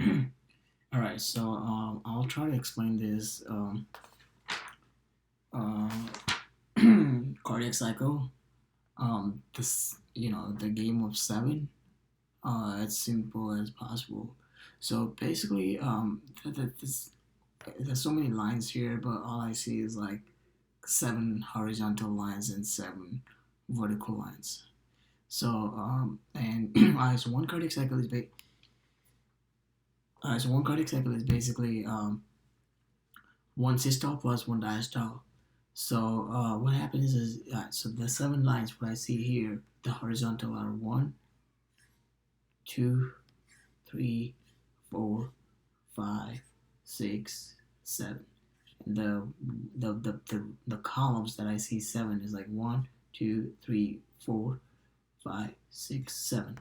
All right, so I'll try to explain this uh, cardiac cycle. This the game of seven. As simple as possible. So basically, there's so many lines here, but all I see is like seven horizontal lines and seven vertical lines. So and so one cardiac cycle is one cardiac cycle is basically one systole plus one diastole. So what happens is so the seven lines what I see here, the horizontal are one, two, three, four, five, six, seven. And the columns that I see seven is like one, two, three, four, five, six, seven.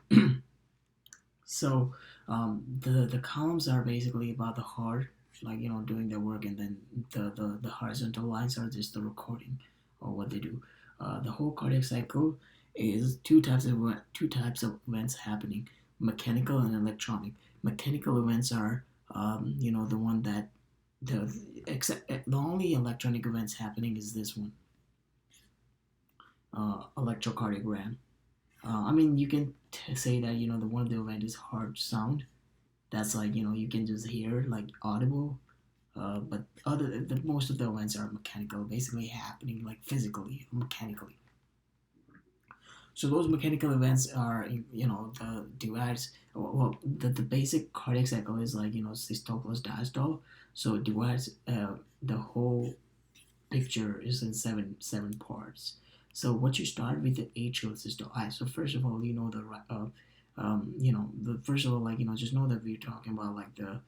So the columns are basically about the heart, like doing their work, and then the horizontal lines are just the recording or what they do. The whole cardiac cycle is two types of events happening: mechanical and electronic. Mechanical events are the one that the except the only electronic events happening is this one, electrocardiogram. I mean, you can say that the one of the event is heart sound. That's like you can just hear like audible. But most of the events are mechanical, basically happening like physically, mechanically. So those mechanical events are the divides. Well, the basic cardiac cycle is like systole plus diastole. So it divides the whole picture is in seven parts. So what you start with the atrial systole. Alright, so first of all, the first of all, like just know that we're talking about like the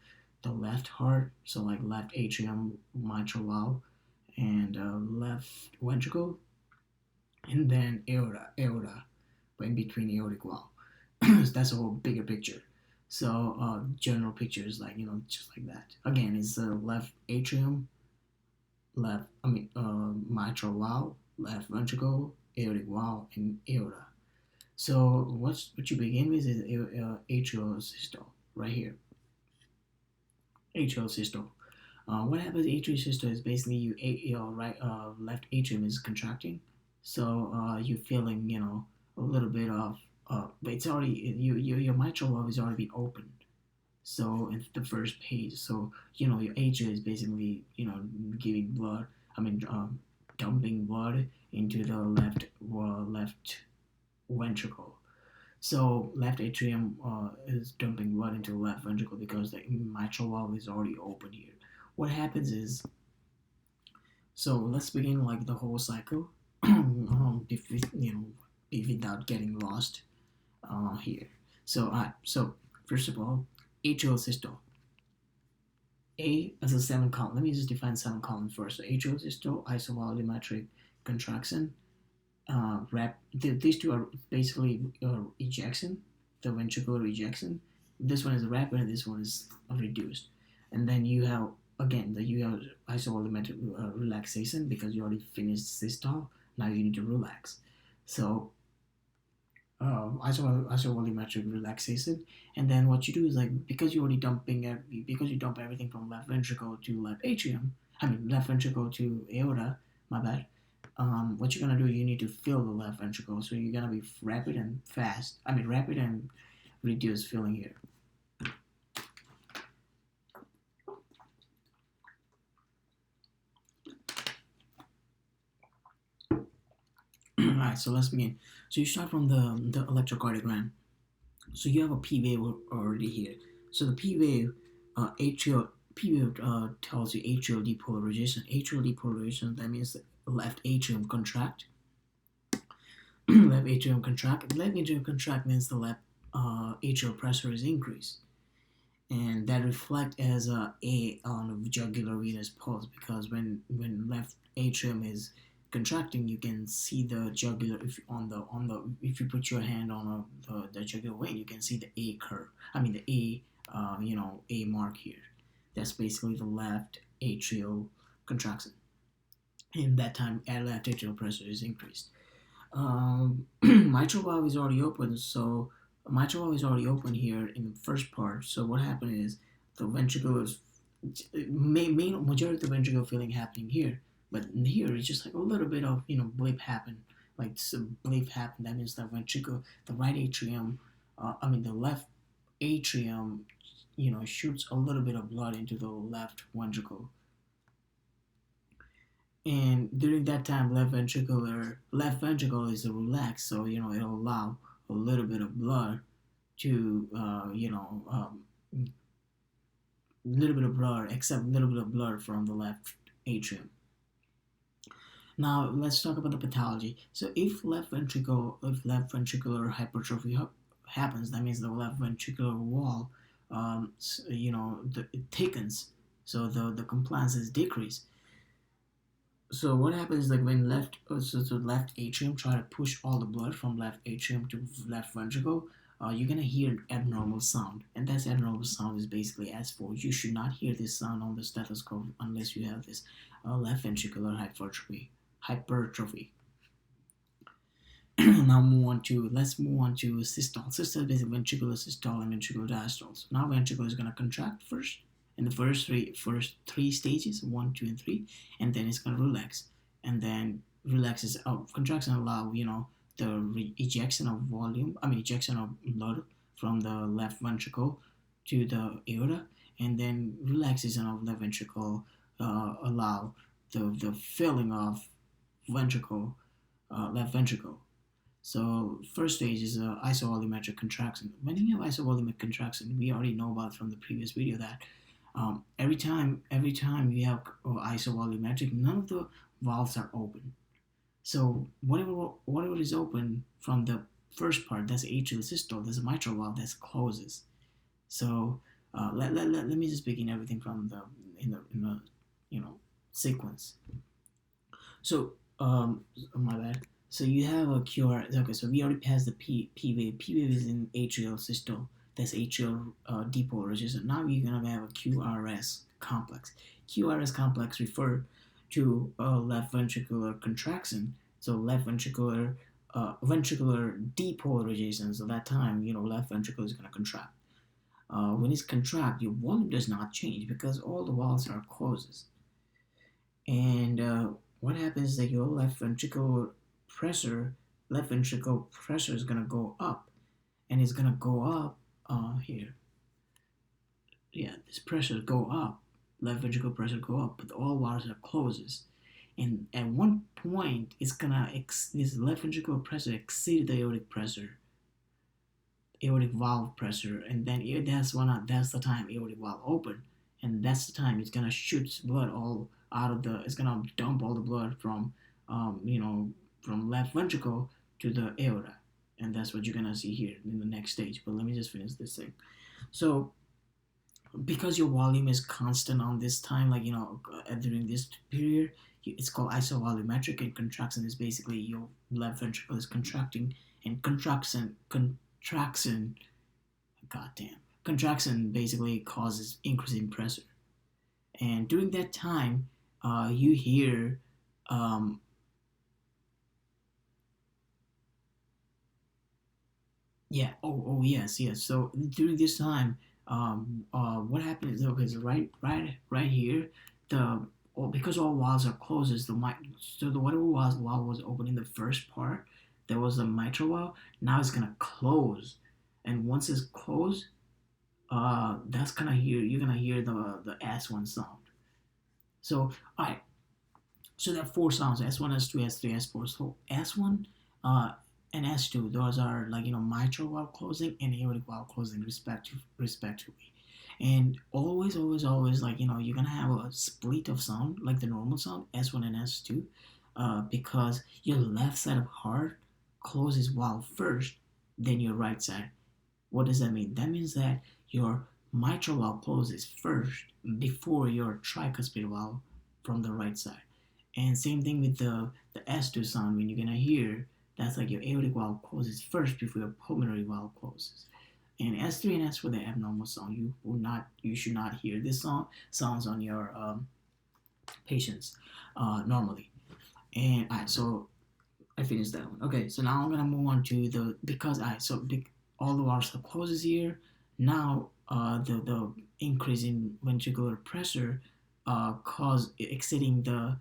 left heart, so like left atrium, mitral valve, and left ventricle, and then aorta, but in between aortic valve. So that's a whole bigger picture. So general picture is like just like that. Again, it's the left atrium, mitral valve, left ventricle, aortic valve, and aorta. So what you begin with is atrial systole right here. Atrial systole. What happens? Atrial systole is basically your right left atrium is contracting, so you're feeling a little bit of but it's already your mitral valve is already open. So it's the first page. So your atria is basically giving blood. I mean dumping blood into the left ventricle. So left atrium is dumping blood into the left ventricle because the mitral valve is already open here. What happens is, so let's begin like the whole cycle, if without getting lost here. So first of all, atrial systole. A as a seven column. Let me just define seven columns first. So atrial systole, isovolumetric contraction, these two are basically ejection, the ventricular ejection. This one is rapid, and this one is reduced. And then you have again you have isovolumetric relaxation because you already finished systole. Now you need to relax. So isovolumetric relaxation, and then what you do is like because you dump everything from left ventricle to left atrium. I mean left ventricle to aorta. My bad. What you're gonna do, you need to fill the left ventricle. So you're gonna be rapid and fast. I mean, rapid and reduced filling here. All right, so let's begin. So you start from the electrocardiogram. So you have a P wave already here. So the P wave, atrial P wave tells you atrial depolarization. Atrial depolarization, that means the left atrium contract. Left atrium contract. Left atrium contract means the left atrial pressure is increased, and that reflect as a on a jugular venous pulse because when left atrium is contracting, you can see the jugular. If on the if you put your hand on the jugular vein, you can see the A curve. I mean the A A mark here. That's basically the left atrial contraction. In that time, left atrial pressure is increased. Mitral valve is already open, so mitral valve is already open here in the first part. So what happened is the ventricle is main majority of the ventricle filling happening here, but here it's just like a little bit of blip happen, like some blip happen. That means the ventricle, the right atrium, the left atrium, shoots a little bit of blood into the left ventricle. And during that time, left ventricle is relaxed, so it'll allow a little bit of blood to little bit of blood, except a little bit of blood from the left atrium. Now let's talk about the pathology. So if left ventricular hypertrophy happens, that means the left ventricular wall, it thickens, so the compliance is decreased. So what happens is like when left atrium try to push all the blood from left atrium to left ventricle, you're gonna hear an abnormal sound, and that abnormal sound is basically S4. You should not hear this sound on the stethoscope unless you have this left ventricular hypertrophy. Let's move on to systole. Systole is basically ventricular systole and ventricular diastole. So now ventricle is gonna contract first in the first three stages, 1, 2, and 3, and then it's gonna relax, and then relaxes out. Contraction allow the ejection of ejection of blood from the left ventricle to the aorta, and then relaxation of left ventricle allow the filling of left ventricle. So first stage is isovolumetric contraction. When you have isovolumetric contraction, we already know about from the previous video that every time you have isovolumetric, none of the valves are open. So whatever is open from the first part, that's atrial systole, there's a mitral valve that closes. So let me just begin everything from the in the sequence. So my bad. So you have a QR. Okay, so we already passed the P wave. P wave is in atrial systole. That's atrial depolarization. Now you're gonna have a QRS complex. QRS complex refer to left ventricular contraction. So left ventricular depolarization. So that time, left ventricle is gonna contract. When it's contract, your volume does not change because all the valves are closes. And what happens is that your left ventricle pressure is gonna go up, and it's gonna go up here. Yeah, this pressure go up, left ventricle pressure go up, but all valves are closes. And at one point, it's gonna this left ventricular pressure exceed the aortic valve pressure, and then that's the time aortic valve open, and that's the time it's gonna shoot blood all out of it's gonna dump all the blood from from left ventricle to the aorta, and that's what you're gonna see here in the next stage. But let me just finish this thing. So because your volume is constant on this time, during this period, it's called isovolumetric, and contraction is basically your left ventricle is contracting, and contraction basically causes increase in pressure. And during that time, you hear yeah. Oh, yes, yes. So during this time, what happens is, okay, so right here, because all valves are closed, so the whatever valve was open in the first part, there was a mitral valve. Now it's gonna close, and once it's closed, you're gonna hear the S1 sound. So all right, so there are four sounds: S1, S2, S3, S4. So S1, and S2, those are mitral valve closing and aortic valve closing respectively. And always you're gonna have a split of sound like the normal sound S1 and S2, because your left side of heart closes valve first, then your right side. What does that mean? That means that your mitral valve closes first before your tricuspid valve from the right side. And same thing with the S2 sound. When you're gonna hear, that's like your aortic valve closes first before your pulmonary valve closes. And S3 and S4, the abnormal sound. You should not hear this sounds on your patients normally. And so I finished that one. Okay, so now I'm gonna move on to all the valves are closes here. Now the increase in ventricular pressure cause exceeding the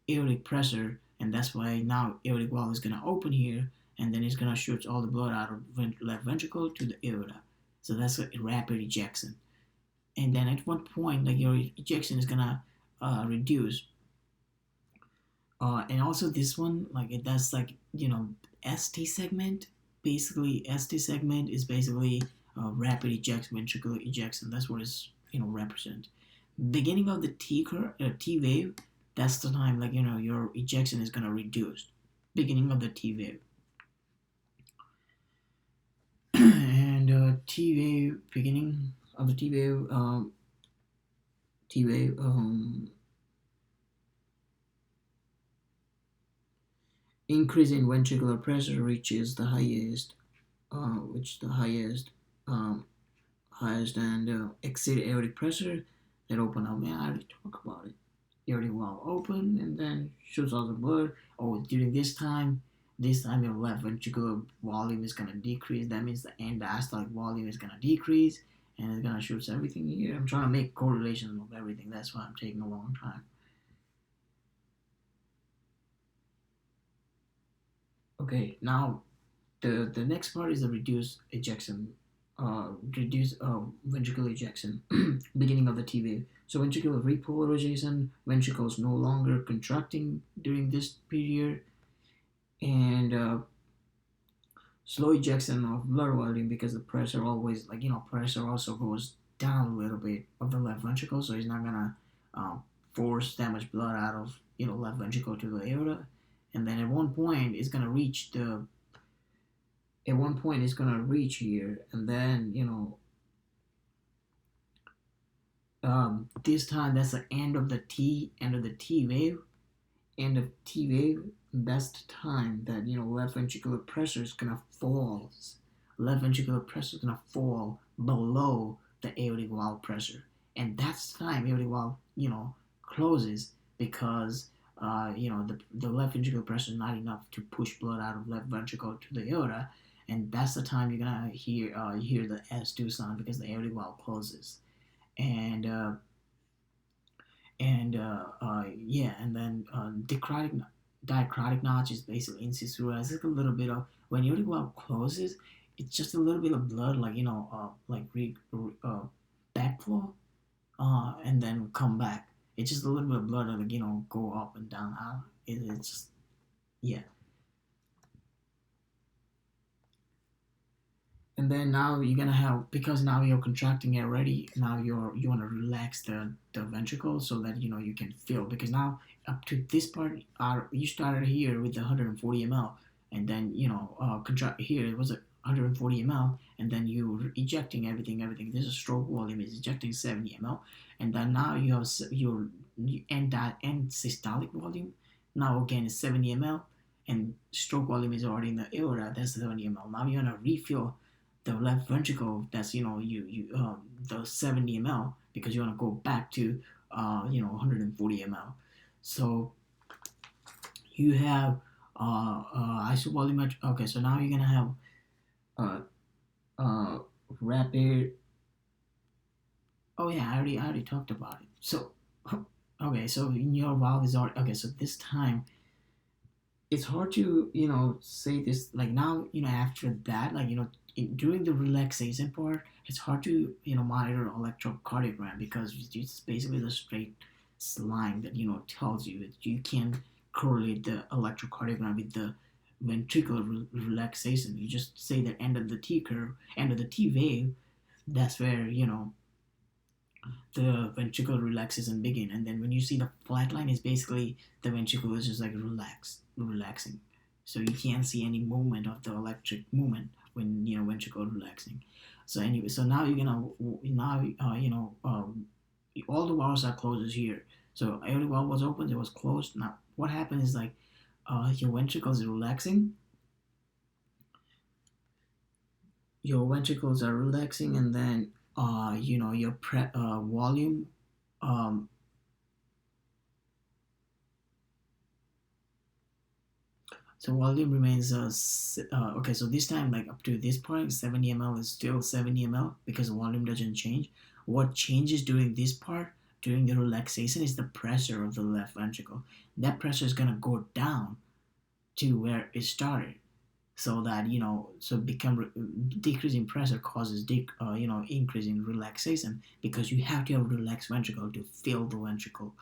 aortic pressure, and that's why now aortic valve is gonna open here, and then it's gonna shoot all the blood out of left ventricle to the aorta. So that's a rapid ejection. And then at one point, like your ejection is gonna reduce. And also this one, like it does like ST segment. Basically, ST segment is basically rapid ejection, ventricular ejection. That's what is represent. Beginning of the T wave, that's the time like your ejection is gonna reduce. Beginning of the T wave. And T wave, beginning of the T wave, T wave, increase in ventricular pressure reaches the highest, which the highest, highest and exceed aortic pressure that open up. Man, I already talk about it. Aortic valve open and then shoots out the blood. Oh, during this time your left ventricular volume is gonna decrease. That means the end diastolic volume is gonna decrease, and it's gonna shoot everything here. I'm trying to make correlations of everything. That's why I'm taking a long time. Okay, now the next part is the reduced ejection, reduced ventricular ejection, beginning of the T wave. So ventricular repolarization, ventricles no longer contracting during this period, and slow ejection of blood volume because the pressure always pressure also goes down a little bit of the left ventricle, so it's not gonna force that much blood out of left ventricle to the aorta, and then at one point it's gonna reach here, and then this time that's the end of the T wave, that's the time that left ventricular pressure is gonna fall. Left ventricular pressure is gonna fall below the aortic valve pressure, and that's the time aortic valve closes because the left ventricular pressure is not enough to push blood out of left ventricle to the aorta, and that's the time you're gonna hear the S2 sound because the aortic valve closes, and yeah, and then diacritic notch is basically incisura. It's like a little bit of when your aortic valve closes, it's just a little bit of blood, like backflow, and then come back. It's just a little bit of blood, like go up and down. It's just yeah. And then now you're gonna have, because now you're contracting it already, now you want to relax the ventricle so that you can feel, because now up to this part you started here with the 140 ml, and then contract here it was a 140 ml, and then you're ejecting everything. This is stroke volume is ejecting 70 ml, and then now you have your end systolic volume now again is 70 ml, and stroke volume is already in the aorta, that's 70 ml. Now you want to refill the left ventricle, that's the 70 ml, because you want to go back to 140 ml. So you have isovolumetric. Okay, so now you're gonna have rapid. Oh yeah, I already talked about it. So okay, so in your valve is already okay. So this time it's hard to say this, like now after that, like during the relaxation part, it's hard to monitor electrocardiogram because it's basically the straight line that tells you that you can correlate the electrocardiogram with the ventricular relaxation. You just say that end of the T curve, end of the T wave, that's where the ventricular relaxation begin, and then when you see the flat line, is basically the ventricle is just like relaxing, so you can't see any movement of the electric movement when ventricle relaxing. So anyway, so now you're gonna all the valves are closed here. So aortic valve was open, it was closed. Now what happens is like your ventricles are relaxing, and then your volume So volume remains okay. So this time, like up to this point, 70 ml is still 70 ml because volume doesn't change. What changes during this part, during the relaxation, is the pressure of the left ventricle. That pressure is gonna go down to where it started, so that so become decreasing pressure causes increase in relaxation, because you have to have a relaxed ventricle to fill the ventricle,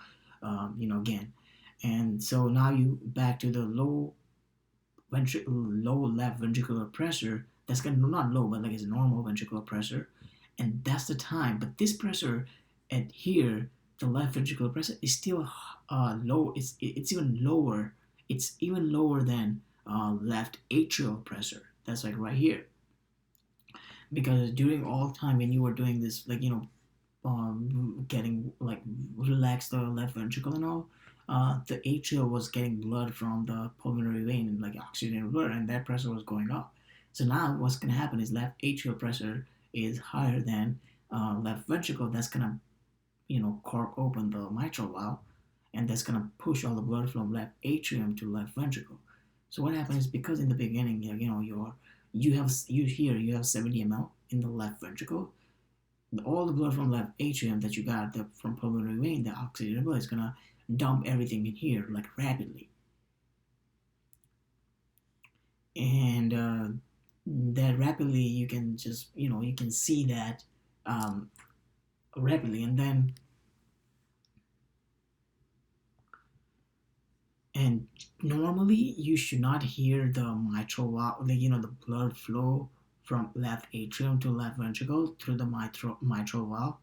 again. And so now you back to the low left ventricular pressure. That's kind of not low, but like it's a normal ventricular pressure, and that's the time. But this pressure at here, the left ventricular pressure is still low. It's even lower. It's even lower than left atrial pressure. That's like right here, because during all time when you were doing this, like getting like relaxed the left ventricle and all, the atrial was getting blood from the pulmonary vein and like oxygenated blood, and that pressure was going up. So now what's gonna happen is left atrial pressure is higher than left ventricle. That's gonna cork open the mitral valve, and that's gonna push all the blood from left atrium to left ventricle. So what happens, because in the beginning, you have 70 ml in the left ventricle, all the blood from left atrium that you got from pulmonary vein, the oxygenated blood, is gonna dump everything in here like rapidly, and that rapidly you can just you can see that rapidly, and normally you should not hear the mitral valve, like the blood flow from left atrium to left ventricle through the mitral valve.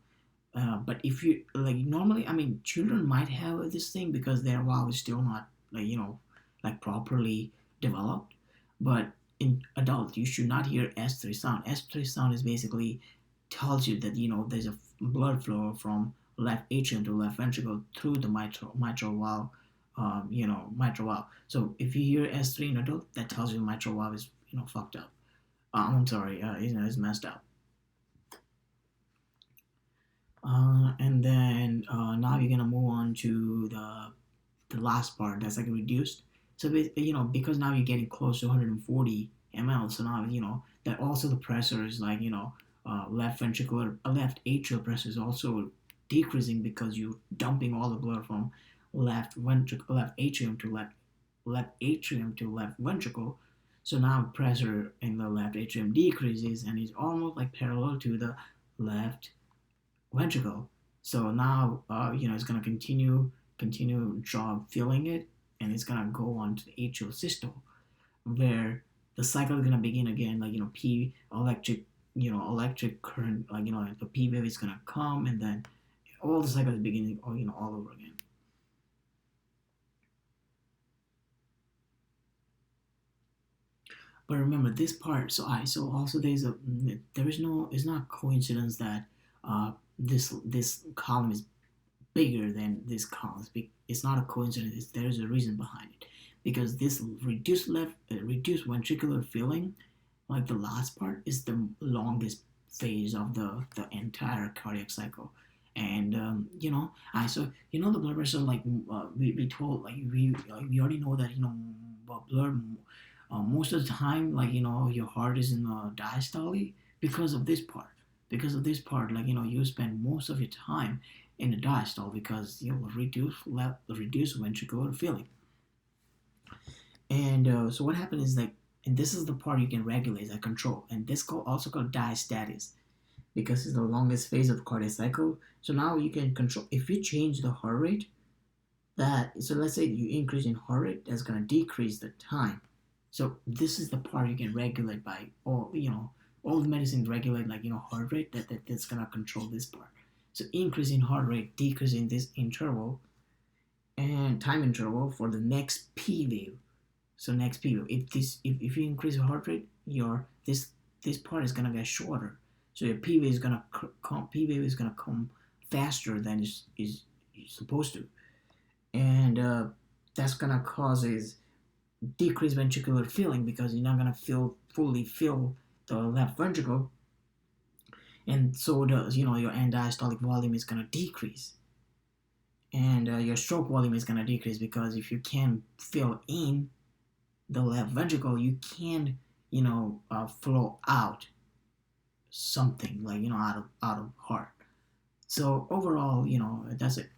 But if you like normally, I mean, children might have this thing because their valve is still not like like properly developed. But in adult, you should not hear S3 sound. S3 sound is basically tells you that there's a blood flow from left atrium to left ventricle through the mitral valve. Mitral valve. So if you hear S3 in adult, that tells you the mitral valve is fucked up. I'm sorry, is messed up. And then now you're gonna move on to the last part, that's like reduced. So because now you're getting close to 140 ml, so now that also the pressure is like left ventricular, left atrial pressure is also decreasing, because you're dumping all the blood from left atrium to left ventricle. So now pressure in the left atrium decreases, and it's almost like parallel to the left ventricle. So now, it's gonna continue job filling it, and it's gonna go on to the atrial systole, where the cycle is gonna begin again. Like P electric, electric current, like the P wave is gonna come, and then all the cycle is beginning, all over again. But remember this part. So also there is no, it's not coincidence that this column is bigger than this column. It's not a coincidence. There is a reason behind it, because this reduced ventricular filling, like the last part, is the longest phase of the entire cardiac cycle. And I so the blood pressure, like we told, like we already know that blood most of the time, like your heart is in diastole because of this part. Because of this part, like you spend most of your time in the diastole, because reduce ventricular filling. And so what happens is, like, and this is the part you can regulate, like control, and this also called diastasis, because it's the longest phase of the cardiac cycle. So now you can control, if you change the heart rate, so let's say you increase in heart rate, that's going to decrease the time. So this is the part you can regulate by all the medicines regulate, like heart rate, that's going to control this part. So increasing heart rate, decreasing this interval and time interval for the next P wave. So next P wave, if you increase your heart rate, this part is gonna get shorter. So your P wave is gonna come faster than is supposed to, and that's gonna cause is decreased ventricular filling, because you're not gonna fully fill the left ventricle, and so does your end diastolic volume is gonna decrease, and your stroke volume is gonna decrease, because if you can't fill in the left ventricle, you can flow out something like out of heart. So overall, that's it.